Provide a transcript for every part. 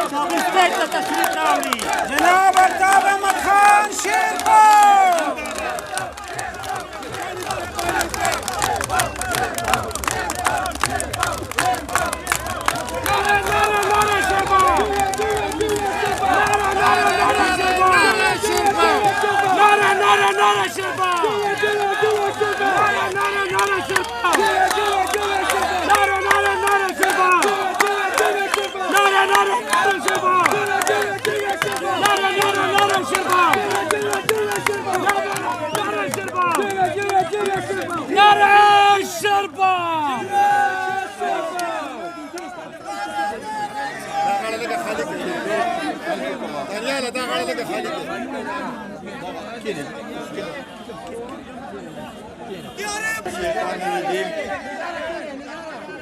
سپیټ ته تشریف راوړي. جناب الطاف احمد خان شیرپور.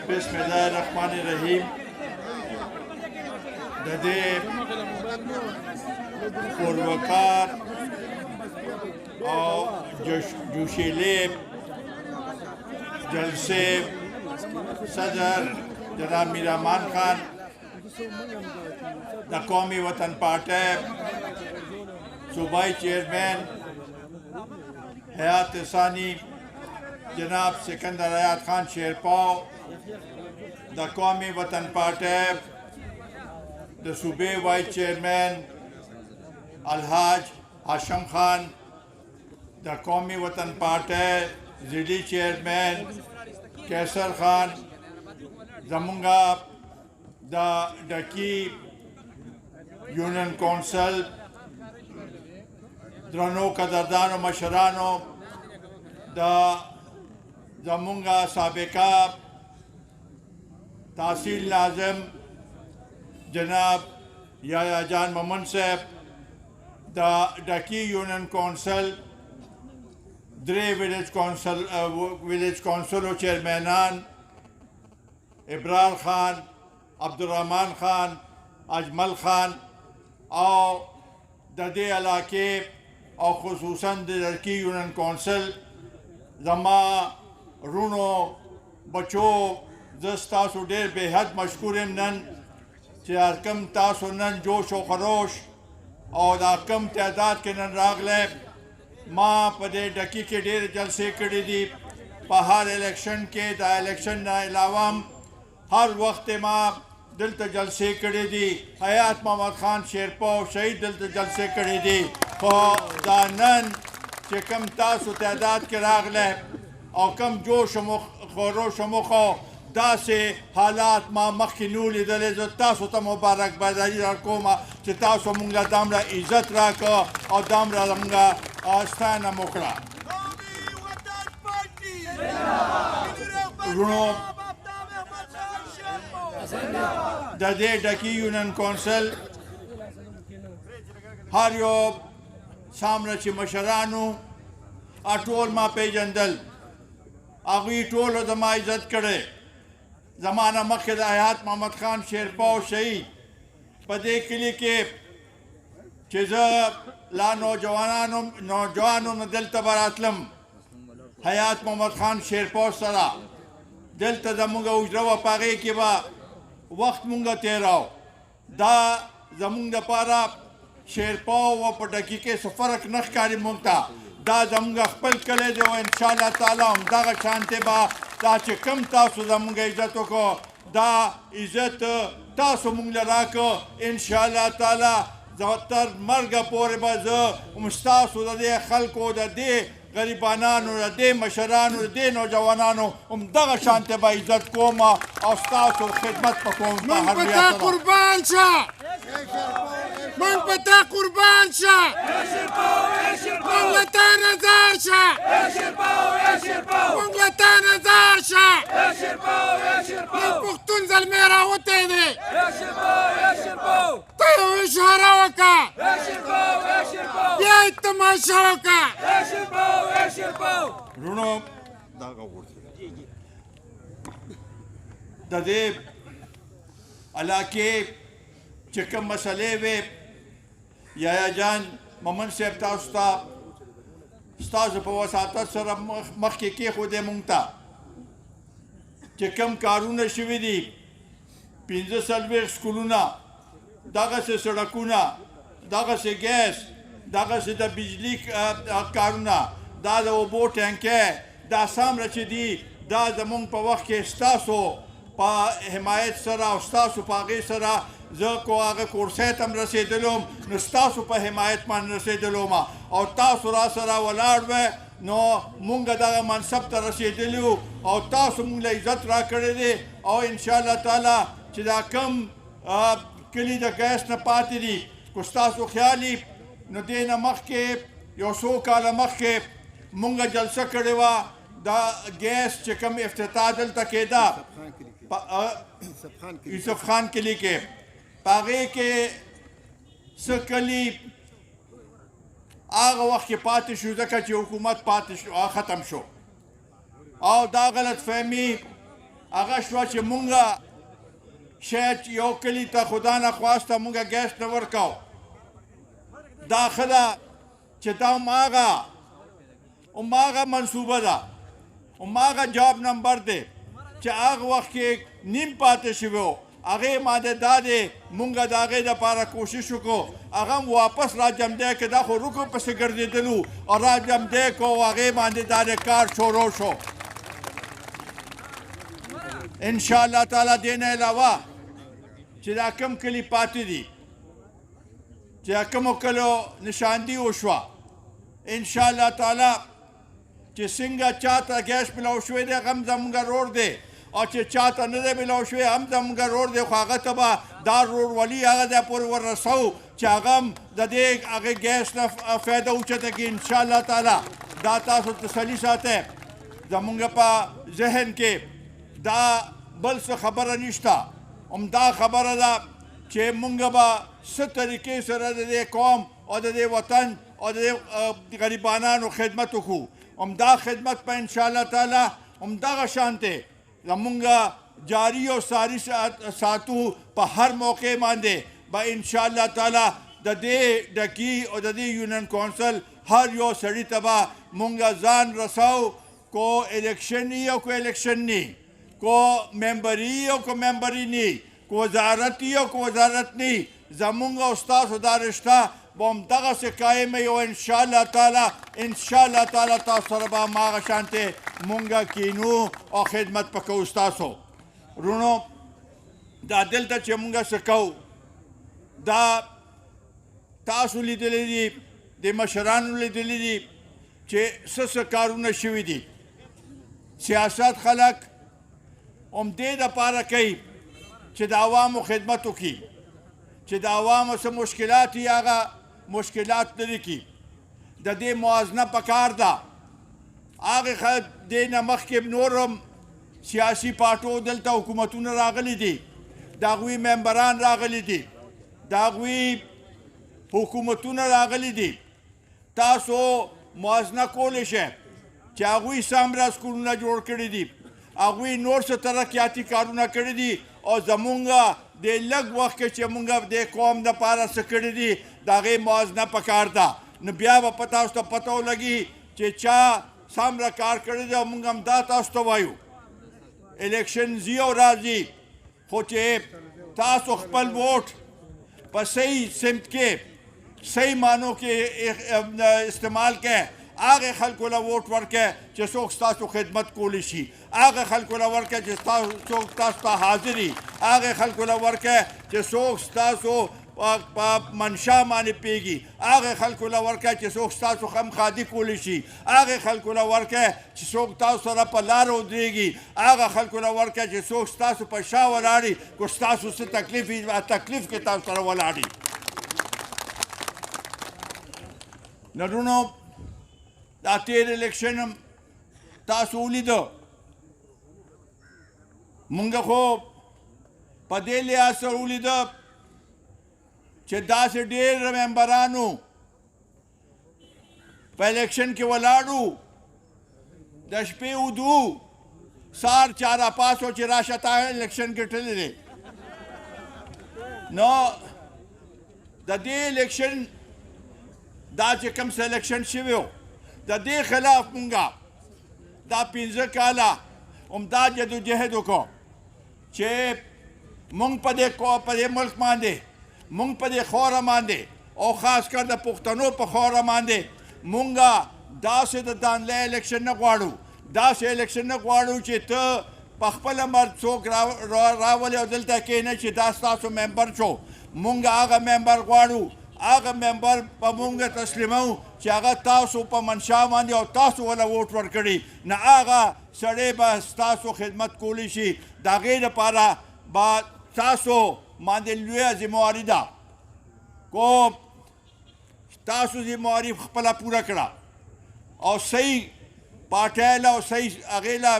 بسم الله الرحمن الرحیم. د دې پروکار او جوشیلې جلسې صدر جناب میر امان خان د قومی وطن پارٹی صوبائی چیئرمین حیات ثانی جناب سکندر حیات خان شیرپاو د قومی وطن پارٹی د صوبے وائس چیئرمین الحاج ہاشم خان د قومی وطن پارٹی ضلعی چیئرمین کیسر خان زمونگا د ڈکی یونین کونسل درنو قدردانو مشرانو د زمونگا سابقہ تحصیل ناظم جناب یحییٰ جان مومن صاحب د ڈکی یونین کونسل درې ویلیج کونسل و چیئرمینان ابرار خان عبدالرحمن خان اجمل خان او د دې علاقې او خصوصاً د ڈکی یونین کونسل زما رونو بچو زه ستاسو ډېر بې حد مشکور یم نن چې هر کم تاسو نن جوش و خروش او دا کم تعداد کې نن راغلی. ما په دې ډکی کې ډېرې جلسې کړي دي په هر الیکشن کې. دا الیکشن نه علاوه هم هر وخت ما دلته جلسې کړي دي. حیات محمد خان شیرپاو شهید دلته جلسې کړي دي. خو دا نن چې کم تاسو تعداد کې راغلی او کم جوش و خروش و مخو داسې حالات ما مخکې نو لیدلی. زه تاسو ته مبارکبادي درکوم چې تاسو مونږ له دومره عزت راکړه او دومره مونږه ستاینه مو کړه. وروڼو د دې ډکی یونین کونسل هر یو سامره چې مشرانو ټول ما پیژندل. هغوی ټولو زما عزت کړی. زمانه مخکې د حیات محمد خان شیرپاو شهید په دې کلي کې چې زه لا نوجوانو نه دلته به راتلم حیات محمد خان شیرپاو سره دلته زمونږ حجره وه په هغې کې به وخت مونږ تېراو. دا زمونږ دپاره شیرپاو و په ډکي کې څه فرق نه ښکاري مونږ ته. دا زمونږ خپل کلی دی او انشاءالله تعالی همدغه شانتې به دا چې کم تاسو زمونږ عزت وکړو دا عزت تاسو مونږ له راکړه. انشاءالله تعالی تر مرګه پورې به زه ستاسو د دې خلکو د دې غریبانانو د دې مشرانو د دې نوجوانانو همدغه شانتې به عزت کوم او ستاسو خدمت به کوم. موږ په تا قربان شه. موږ په تا قربان شه. موږ له تا نظر شه. موږ له تا نظر شه. موږ پښتون زلمی راوتی دی. ته یو اشاره وکړه بیا یې تماشه وکړه. وروڼو د دې علاقې چې کوم مسلې وې یحییٰ جان مومن صاحب تاسو ته ستاسو په وساطت سره مخکې کېښودی مونږ ته چې کوم کارونه شوي دي 45 سکولونه دغسې سړکونه، دغسې ګیس، دغسې د بجلي کارونه، دا د اوبو ټینکی، دا څومره چې دي دا زمونږ په وخت کې ستاسو په حمایت سره او ستاسو په هغې سره زه کو هغه کورسۍ ته هم رسېدلم، نو ستاسو په حمایت باندې رسېدلم او تاسو را سره ولاړ وئ، نو مونږ دغه منصب ته رسېدلي وو او تاسو مونږ له عزت را کړی دی او انشاءالله تعالی چې دا کم کلي د ګیس نه پاتې دي، که ستاسو خیال وي نو دې نه مخکې یو څو کاله مخکې مونږ جلسه کړې وه د ګیس چې کوم افتتاح دلته کېده یوسف خان کلي کې، په هغې کې څه کلي هغه وخت کې پاتې شو ځکه چې حکومت پاتې شو ختم شو او دا غلط فهمي هغه شوه چې مونږ شاید یو کلي ته خدا نه خواسته مونږ ګیس نه ورکو. دا ښه ده چې دا هماغه منصوبه ده، هماغه جواب نمبر دی چې هغه وخت کې نیم پاتې شوی و، هغې باندې دا دی مونږ د هغې دپاره کوشش وکړو هغه هم واپس را جمدی کړه، دا خو رکو پسې ګرځېدلو او را جمدی کړو او هغې باندې دا د کار شروع شو. انشاءالله تعالی دې نه علاوه چې دا کم کلي پاتې دي چې کومو کلیو نشاندهي وشوه، انشاءالله تعالی چې څنګه چاته ګیس میلاو شوی دی هغه هم زموږ رور دی او چې چاته نه دی میلاو شوی هم زموږ رور دی، خو هغه ته به دا رورولي هغه ځای پورې وررسوو چې هغه هم د دې هغې ګیس نه فایده اوچته کړي انشاءالله تعالی. دا تاسو تسلي ساتئ، زموږ په ذهن کې دا بل څه خبره نشته، همدا خبره ده چې مونږ به څه طریقې سره د دې قوم او د دې وطن او د دې غریبانانو خدمت وکړو. همدا خدمت په انشاءالله تعالی همدغه شانتې زمونږ جاری او ساری ساتو په هر موقع باندې به انشاءالله تعالی د دې ډکي او د دې یونین کونسل هر یو سړي ته به مونږ ځان رسو، کو الیکشن وي او کو الیکشن نی، کو ممبري او کو ممبري نی، کو وزارت وي او کو وزارت نی، زمونږ او ستاسو دا رشته به همدغسې قایم وي او انشاءالله تعالی تاسو سره به هماغه شانتې مونږ کینو او خدمت به کوو ستاسو. وروڼو دا دلته چې مونږ څه کوو دا تاسو لیدلی دي، د مشرانو لیدلی دي چې څه کارونه شوي دي. سیاست خلک همدې دپاره کوي چې د عوامو خدمت وکړي، چې د عوامو څه مشکلات وي هغه مشکلات لرې کړي. د دې موازنه پکار ده. هغې دې نه مخکې نور هم سیاسي پارټو دلته حکومتونه راغلي دي، د هغوی ممبران راغلي دي، د هغوی حکومتونه راغلي دي. تاسو موازنه کولی شئ چې هغوی څه همره سکولونه جوړ کړي دي، هغوی نور څه ترقیاتي کارونه کړي دي او زمونږ د لږ وخت کې چې مونږ د قوم دپاره څه کړي دي د هغې موازنه پکار ده. نو بیا به په تاسو ته پته ولګي چې چا څه همره کار کړی دی او مونږ هم دا تاسو ته وایو. الیکشن ځي او راځي، خو چې تاسو خپل ووټ په صحیح سمت کې صحیح معنو کې استعمال کړئ، هغه خلکو له ووټ ورکړئ چې څوک ستاسو خدمت کولی شي، هغه خلکو له ورکړئ چې څوک تاسو ته حاضر وي، هغه خلکو له ورکړئ چې څوک ستاسو په منشا باندې پیږي، هغه خلکو له ورکړئ چې څوک ستاسو خمخادي کولی شي، هغه خلکو له ورکړئ چې څوک تاسو سره په لاره ودرېږي، هغه خلکو له ورکړئ چې څوک ستاسو په شا ولاړي، که ستاسو څه تکلیف وي تکلیف کې تاسو سره ولاړي. نرونو دا تیر الیکشن هم تاسو ولیده، مونږ خو په دې لحاظ سره ولیده چې داسې ډېر ممبرانو په الیکشن کې ولاړو، د شپې ودو سهار چا راپاڅو چې راشه تا الیکشن ګټلی دی. نو د دې الیکشن دا چې کوم څه الیکشن شوی و د دې خلاف مونږه دا 15 کاله همدا جدوجهد وکړو چې مونږ په دې ملک باندې مونږ په دې خاوره باندې او خاص کر د پښتنو په خاوره باندې مونږه داسې د دانله الیکشن نه غواړو داسې الیکشن نه غواړو چې ته په خپله مرد څوک راولې او دلته کښېنه چې دا ستاسو ممبر شو مونږ هغه ممبر غواړو هغه ممبر په مونږ تسلیمو چې هغه تاسو په منشا باندې او تاسو وله ووټ ورکړي نه هغه سړی به ستاسو خدمت کولی شي د هغې دپاره به تاسو باندې لویه ذمهواري ده کو تاسو ذمهواري خپله پوره کړه او صحیح پارټۍ له او صحیح هغې له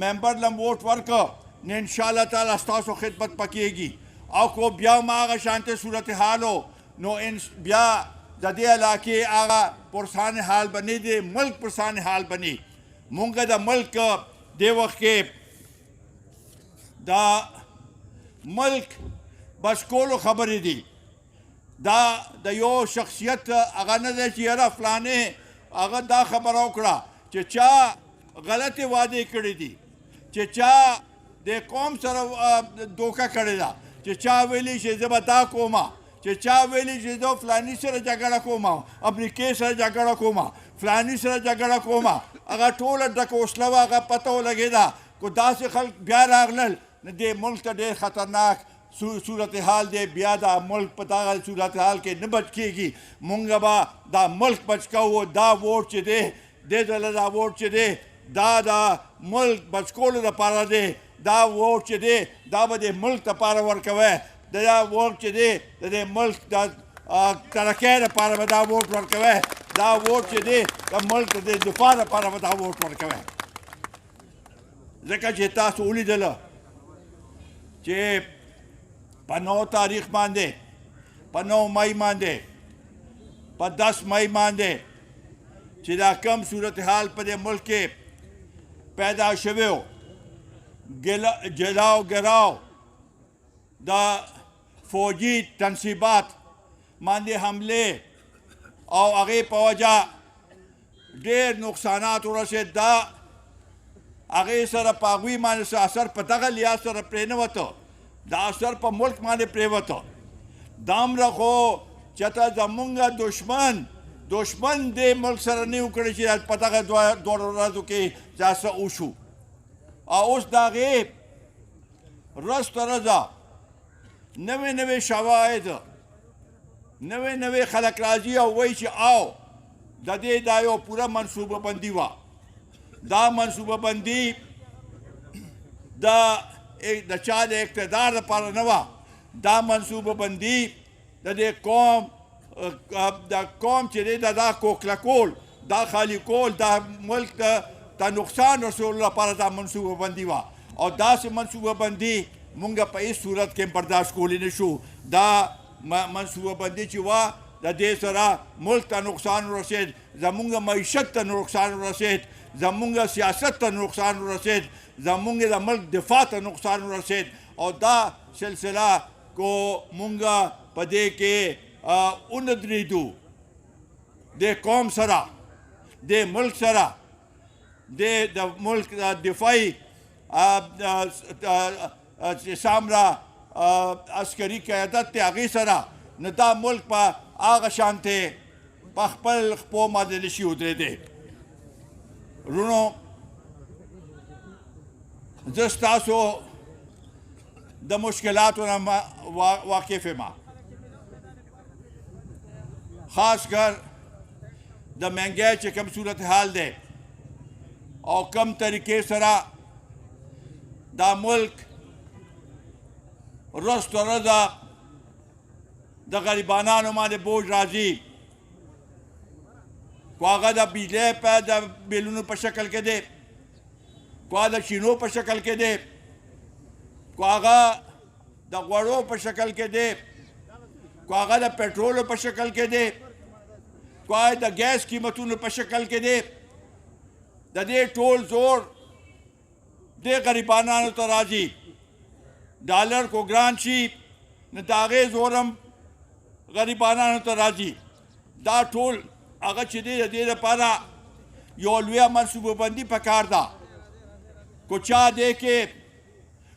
ممبر له ووټ ورکړه نو انشاءالله تعالی ستاسو خدمت به کېږي او کو بیا هم هغه شانته صورتحال و نو بیا د دې علاقې هغه پرسان حال به نه دی ملک پرسان حال به نه مونږ د ملک دې وخت کې د ملک بس کولو خبرې دي دا د یو شخصیت هغه نه دی چې یاره فلانې هغه دا خبره وکړه چې چا غلطې وعدې کړې دي چې چا د قوم سره دوکه کړې ده چې چا ویلي چې زه به دا کومه چې چا ویلي چې زه فلاني سره جګړه کومه امریکې سره جګړه کومه فلاني سره جګړه کومه هغه ټوله ډکه وسله وه هغه پته ولګېده کو داسې خلک بیا راغلل نو دې ملک ته ډېر خطرناک صورتحال دی بیا دا ملک په دغه صورتحال کې نه بچ کېږي مونږ به دا ملک بچ کوو دا ووټ چې دی دې ډله دا ووټ چې دی دا د ملک بچ کولو دپاره دی دا ووټ چې دی دا به د ملک دپاره ورکوی دا ووټ چې دی د دې ملک د ترقۍ دپاره به دا ووټ ورکوی دا ووټ چې دی د ملک د دفاع دپاره به دا ووټ ورکوی ځکه چې تاسو ولیدله چې په 9 تاریخ باندې په 9 مئی باندې په 10 مئی باندې چې دا کم صورتحال په دې ملک کې پیدا شوی و جلاو ګراو د فوجي تنصیبات باندې حملې او هغې په وجه ډېر نقصانات ورسېد دا هغې سره په هغوی باندې اثر په دغه لحاظ سره پرېنوته دا اثر په ملک باندې پرېوته دامره خو چېرته زمونږ دشمن دې ملک سره نه وکړی چې په دغه دوه ورځو کې دا څه وشو او اوس د هغې ورځ تر ورځه نوې شواهد نوې خلک راځي او وایي چې او د دې دا یو پوره منصوبه بندي وه دا منصوبه بندي د چا د اقتدار لپاره نه وه دا منصوبه بندي د دې قوم چې دی دا کوکله کول دا خالي کول دا ملک ته نقصان رسولو لپاره دا منصوبه بندي وه او داسې منصوبه بندي مونږ په هېڅ صورت کې برداشت کولی نه شو دا منصوبه بندي چې وه د دې سره ملک ته نقصان ورسېد زمونږ معیشت ته نقصان ورسېد زمونږ سیاست ته نقصان ورسېد زمونږ د ملک دفاع ته نقصان ورسېد او دا سلسله کو مونږ په دې کې وندرېدو د قوم سره د ملک سره د ملک دفاعي سامره عسکري قیادت دی هغې سره نو دا ملک په هغه شانتې په خپل خپو باندې نشي ودرېدی رونو زه ستاسو د مشکلاتو نه واقف یم خاص کر د مهنګۍ چې کوم صورتحال دی او کم طریقې سره دا ملک ورځ تر ورځه د غریبانانو باندې بوج راځي کو هغه د بجلۍ په د بیلونو په شکل کې دی کو هغه د چینو په شکل کې دی کو هغه د غوړو په شکل کې دی کو هغه د پټرولو په شکل کې دی کو هغه د ګیس قیمتونو په شکل کې دی د دې ټول زور دې غریبانانو ته راځي ډالر کو ګران شي نو د هغې زور هم غریبانانو ته راځي دا ټول هغه چې دی د دې لپاره یو لویه منصوبه بندي پکار ده کو چا دې کې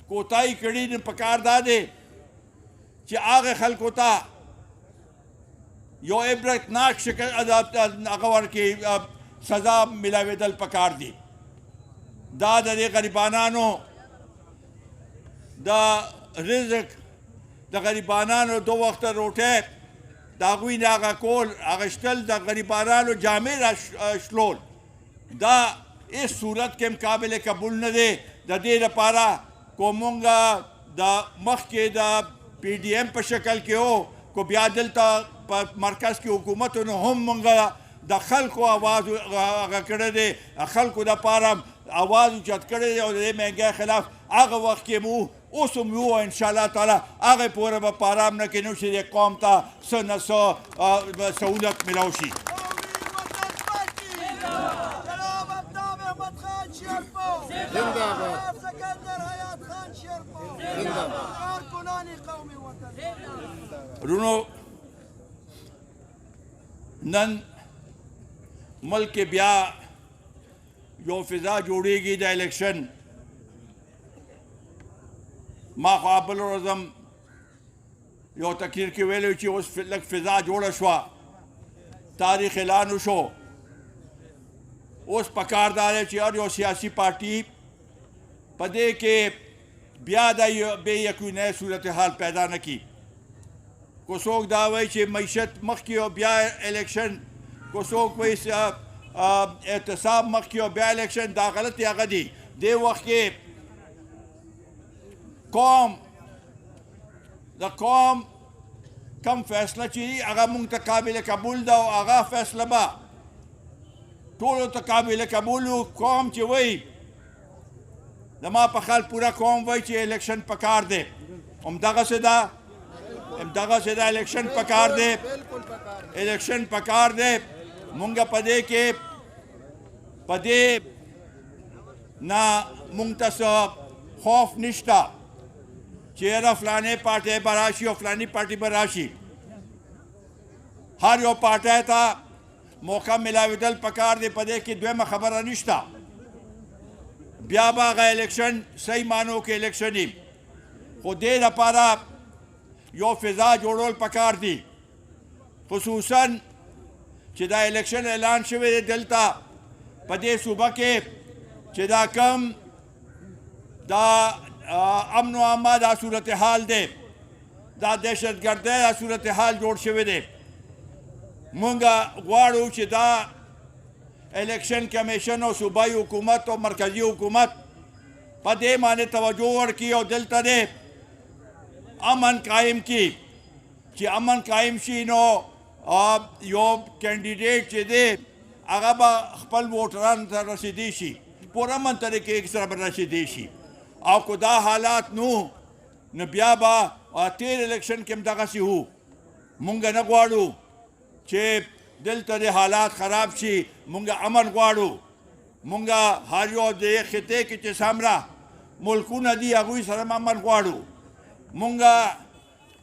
کوتاهي کړي نو پکار دا دی چې هغه خلکو ته یو عبرتناک شکل هغه ورکړي سزا ملاوېدل پکار دي دا د دې غریبانانو د رزق د غریبانانو 2 وخته روټۍ د هغوی نه هغه کول اخیستل د غریبانانو جامې راشلول دا هېڅ صورت کې هم قابل قبول نه دی د دې لپاره کو مونږ د مخکې د پی ډي ایم په شکل کې و کو بیا دلته په مرکز کې حکومتونو هم مونږ د خلکو آواز هغه کړی دی خلکو دپاره آواز اوچت کړی دی او د دې مهنګۍ خلاف هغه وخت کې مو اوس هم یو انشاءالله تعالی هغې پورې به په ارام نه کېنو چې دې قوم ته څه نه څه سهولت میلاو شي رونو نن ملک کې بیا یو فضا جوړیږي د الیکشن ما خو بل ورځ هم یو تقریر کې ویلی چې اوس لږ فضا جوړه شوه تاریخ اعلان وشو اوس پکار دا دی چې هر یو سیاسي پارټي په دې کې بیا د بې یقینۍ صورتحال پیدا نه کړي کو څوک دا وایي چې معیشت مخکې او بیا الیکشن کو څوک وایي اعتصاب مخکې او بیا الیکشن دا غلطې هغه دي دې وخت کې د قوم کم فیصله چې هغه مونږ ته قابل قبول ده او هغه فیصله به ټولو ته قابل قبول و قوم چې وایي زما په خیال پوره قوم وایي چې الیکشن پکار دی همدغسې ده همدغسې ده الیکشن پکار دی الیکشن پکار دی مونږ په دې کې په دې نه مونږ ته خوف نشته چې یاره فلانې پارټۍ به راشي او فلاني پارټي به راشي هر یو پارټۍ ته موقع ملاوېدل پکار دی په دې کې دویمه خبره نشته بیا به هغه الیکشن صحیح معنو کې الیکشن وي خو دې لپاره یو فضا جوړول پکار دي خصوصا چې دا الیکشن اعلان شوی دی دلته په دې صوبه کې چې دا کم دا امن و امان دا صورتحال دی دا دهشتګردۍ دا صورتحال جوړ شوی دی مونږ غواړو چې دا الیکشن کمیشن او صوبایي حکومت او مرکزي حکومت په دې باندې توجه ورکړي او دلته دی امن قایم کړي چې امن قایم شي نو یو کینډیډیټ چې دی هغه به خپل ووټرانو ته رسېدی شي پوره امن طریقې سره به رسېدی شي او که دا حالات نو بیا به تیر الیکشن کې هم دغسې وو مونږ نه غواړو چې دلته د حالات خراب شي مونږ امن غواړو مونږ هر یو د خطې کې چې څومره ملکونه دي هغوی سره امن غواړو مونږ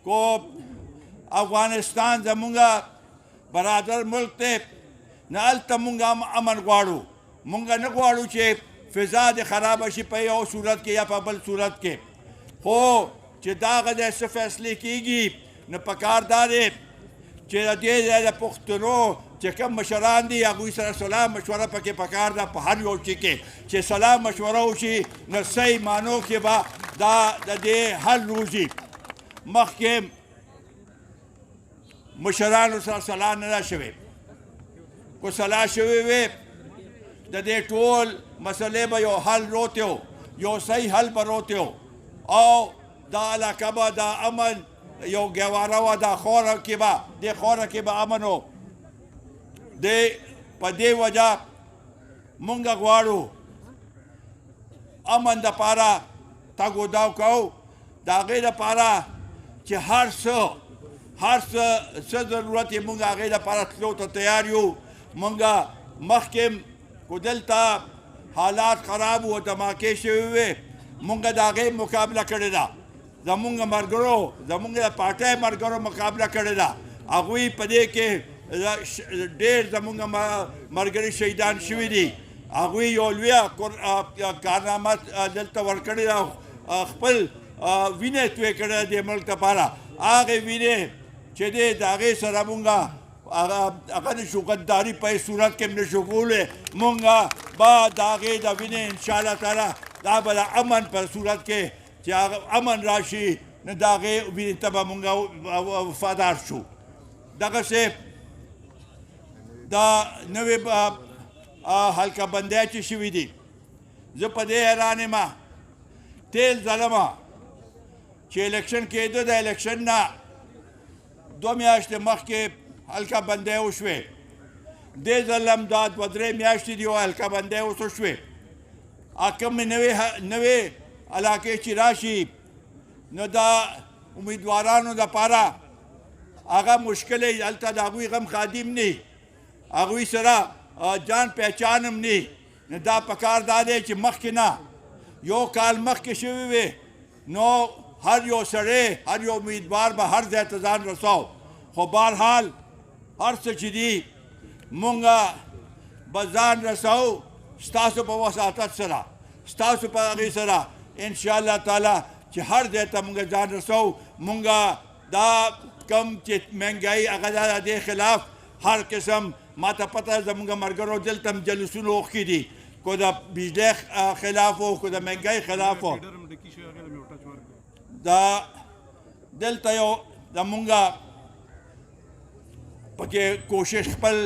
کو افغانستان زمونږ برادر ملک دی نه هلته مونږ امن غواړو مونږ نه غواړو چې فضا د خرابه شي په یو صورت کې یا په بل صورت کې خو چې دا هغه څه فیصلې کېږي نو پکار دا دی چې د دې ځای د پښتنو چې کوم مشران دي هغوی سره صلاح مشوره پکې پکار ده په هر یو شي کې چې صلاح مشوره وشي نو صحیح معنو کې به دا د دې حل روزي مخکې مشرانو سره صلاح نه ده شوې کو صلاح شوې وې د دې ټول مسئلې به یو حل روتی و یو صحیح حل به روتی و او دا علاقه به دا امن یو ګواره وه دا خوره کې به دې خوره کې به امن و په دې وجه مونږ غواړو امن دپاره تګ و داو کوو د هغې دپاره چې هر څه ضرورت یې مونږ هغې دپاره تلو ته تیار یو مونږ مخکې کو دلته حالات خراب و دماکې شوي وې مونږ د هغې مقابله کړې ده زمونږ ملګرو زمونږ د پارټۍ ملګرو مقابله کړې ده هغوی په دې کې ډېر زمونږ ملګري شهیدان شوي دي هغوی یو لویه کارنامه دلته ورکړې ده خپل وینه توی کړې ده دې ملک دپاره هغه وینې چې دی د هغې سره مونږ هغه نشو غداري په هیڅ صورت کې هم نشو کولی مونږ به د هغې د وینې انشاءالله تعالی دا به د امن په صورت کې چې هغه امن راشي نو د هغې وینې ته به مونږ وفادار شو دغسې دا نوې حلقه بندۍ چې شوي دي زه په دې حیران یم تیل ظلمه چې الیکشن کېده د الیکشن نه 2 میاشتې مخکې حلقه بندۍ وشوې دې ځل هم دا 2-3 میاشتې دي او حلقه بندۍ اوس وشوې کومې نوې علاقې چې راشي نو دا امیدوارانو دپاره هغه مشکل یې هلته د هغوی غم خادم نه هغوی سره جان پہچان هم نه نو دا پکار دا دی چې مخکې نه یو کال مخکې شوي وي نو هر یو سړی هر یو امیدوار به هر ځای ته ځان رساو خو بهرحال هر څه چې دي مونږ به ځان رسوو ستاسو په وساطت سره ستاسو په هغې سره انشاءالله تعالی چې هر ځای ته مونږ ځان رسوو مونږ دا کم چې مهنګایي هغه د دې خلاف هر قسم ما ته پته زموږ ملګرو دلته هم جلوسونه اوښکي دي کو د بجلی خلاف و کو د مهنګایي خلاف و دا دلته یو زمونږ پکې کوشش خپل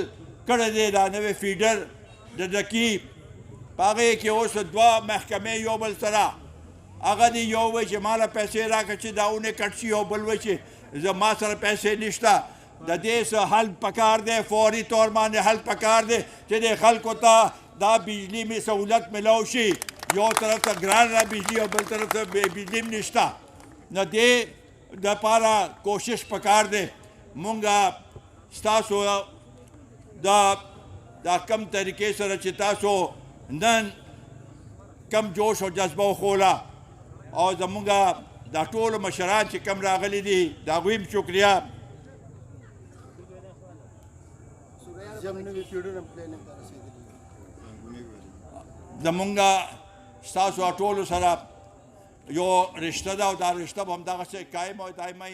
کړی دی دا نوی فیډر د ډکي په هغې کې اوس 2 محکمې یو بل سره هغه دي یو وایي چې ما له پیسې راکړه چې دا ونې کټ شي او بل وایي چې زما سره پیسې نشته د دې څه حل پکار دی فوري طور باندې حل پکار دی چې د خلکو ته دا بجلی میں سہولت ملاو شي یو طرف ته ګران را بجلی او بل طرف ته بجلی هم نشته نو دې دپاره کوشش پکار دی مونږ ستاسو دا کم طریقې سره چې تاسو نن کم جوش او جذبه وښوله او زمونږ دا ټولو مشران چې کم راغلي دي د هغوی هم شکریه زمونږ ستاسو ټولو سره یو رشته ده او دا رشته به همدغسې قایم او دایمه